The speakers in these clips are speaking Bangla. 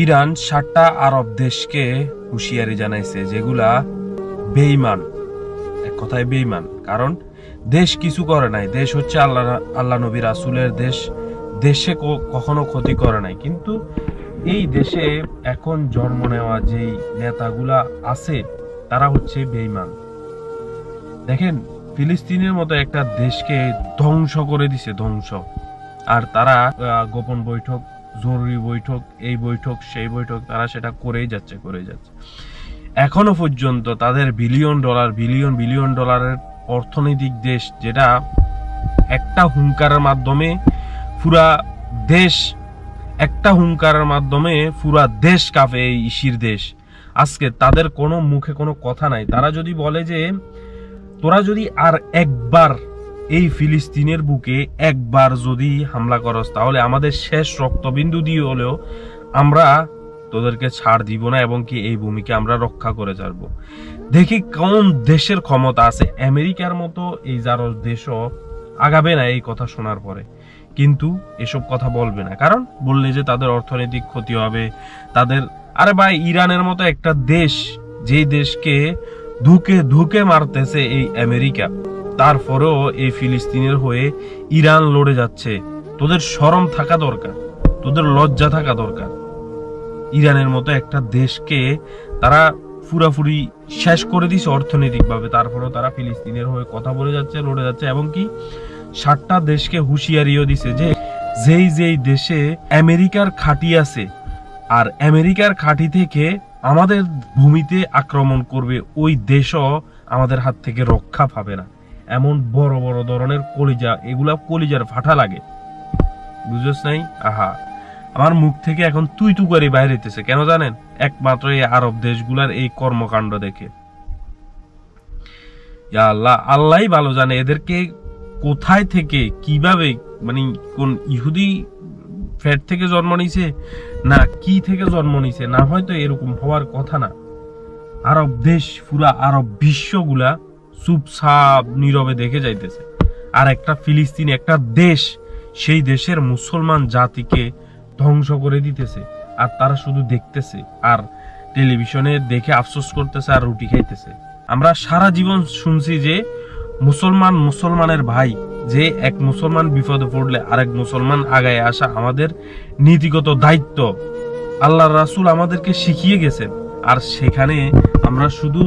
ইরান 7টা আরব দেশকে হুঁশিয়ারি জানাইছে যেগুলা বেঈমান, এক কথায় বেঈমান। কারণ দেশ কিছু করে নাই, দেশ হচ্ছে আল্লাহ নবী রাসূলের দেশ, দেশে কখনো ক্ষতি করে নাই। কিন্তু এই দেশে এখন জন্ম নেওয়া যেই নেতাগুলা আছে তারা হচ্ছে বেঈমান। দেখেন, ফিলিস্তিনের মতো একটা দেশকে ধ্বংস করে দিছে, ধ্বংস। আর তারা গোপন বৈঠক, জরুরি বৈঠক, এই বৈঠক সেই বৈঠক, তারা সেটা করেই যাচ্ছে। এখনো পর্যন্ত তাদের বিলিয়ন ডলারের অর্থনৈতিক দেশ, যেটা একটা হুঙ্কারের মাধ্যমে পুরা দেশ কাঁপে, এই ইসির দেশ। আজকে তাদের কোনো মুখে কোনো কথা নাই। তারা যদি বলে যে তোরা যদি আর একবার এই ফিলিস্তিনের বুকে একবার যদি হামলা করস, তাহলে আমাদের শেষ রক্তবিন্দু দিয়ে হলেও আমরা তোদেরকে ছাড় দিব না, এবং কি এই ভূমিকে আমরা রক্ষা করে ছাড়বো। দেখি কোন দেশের ক্ষমতা আছে। আমেরিকার মতো এই যারো দেশও আগাবে না এই কথা শোনার পরে, কিন্তু এসব কথা বলবে না। কারণ বললে যে তাদের অর্থনৈতিক ক্ষতি হবে তাদের। আরে ভাই, ইরানের মতো একটা দেশ, যেই দেশকে ধুকে মারতেছে এই আমেরিকা, তারপরেও এই ফিলিস্তিনের হয়ে ইরান লড়ে যাচ্ছে। তোদের শরম থাকা দরকার, তোদের লজ্জা থাকা দরকার। ইরানের মতো একটা দেশকে তারা পুরাপুরি শেষ করে দিছে অর্থনৈতিকভাবে, তারপরেও তারা ফিলিস্তিনের হয়ে কথা বলে যাচ্ছে, লড়ে যাচ্ছে। এবং কি 7টা দেশকে হুঁশিয়ারিও দিছে যে যেই দেশে আমেরিকার খাঁটি আছে আর আমেরিকার খাঁটি থেকে আমাদের ভূমিতে আক্রমণ করবে, ওই দেশও আমাদের হাত থেকে রক্ষা পাবে না। এমন বড় বড় ধরনের কলিজা, এগুলা কলিজার ফাটা লাগে, বুঝছ নাই? আহা, আমার মুখ থেকে এখন তুই করে বাইরে হইতেছে। কেন জানেন? একমাত্র এই আরব দেশগুলার এই কর্মকাণ্ড দেখে। আল্লাহই ভালো জানে এদেরকে কোথায় থেকে কিভাবে, মানে কোন ইহুদি ফ্যাট থেকে জন্ম নিছে না কি থেকে জন্ম নিছে, না হয়তো এরকম হওয়ার কথা না। আরব দেশ, পুরা আরব বিশ্বগুলা চুপচাপ নীরবে দেখে যাইতেছে। আর একটা ফিলিস্তিন, একটা দেশ, সেই দেশের মুসলমান জাতিকে ধ্বংস করে দিতেছে, আর তারা শুধু দেখতেছে আর টেলিভিশনে দেখে আফসোস করতেছে আর রুটি খাইতেছে। আমরা সারা জীবন শুনছি যে মুসলমানের ভাই, যে এক মুসলমান বিপদে পড়লে আরেক মুসলমান আগায় আসা আমাদের নীতিগত দায়িত্ব, আল্লাহর রাসূল আমাদেরকে শিখিয়ে গেছেন। আর সেখানে আমরা শুধু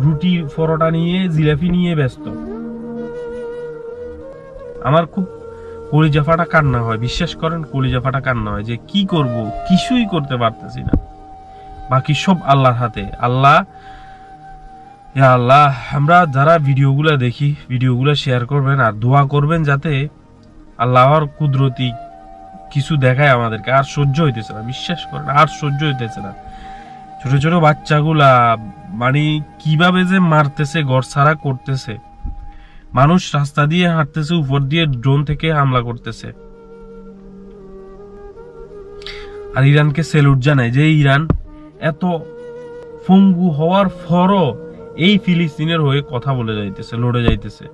রুটি পরোটা নিয়ে, জিলাপি নিয়ে ব্যস্ত। আমার খুব কলিজা ফাটা কান্না হয়, বিশ্বাস করেন, কলিজা ফাটা কান্না হয় যে কি করব, কিছুই করতে পারতেছি না। বাকি সব আল্লাহর হাতে। আল্লাহ, আমরা যারা ভিডিওগুলা দেখি, ভিডিওগুলা শেয়ার করবেন আর দোয়া করবেন যাতে আল্লাহর কুদরতি কিছু দেখায় আমাদেরকে। আর সহ্য হইতেছে না, বিশ্বাস করেন, আর সহ্য হইতেছে না। ছোট ছোট বাচ্চাগুলা মানে কিভাবে যে মারতেছে, ঘর ছাড়া করতেছে, মানুষ রাস্তা দিয়ে হাঁটতেছে, উপর দিয়ে ড্রোন থেকে হামলা করতেছে। আর ইরানকে স্যালুট জানায় যে ইরান এত পঙ্গু হওয়ার পরও এই ফিলিস্তিনের হয়ে কথা বলে যাইতেছে, লড়ে যাইতেছে।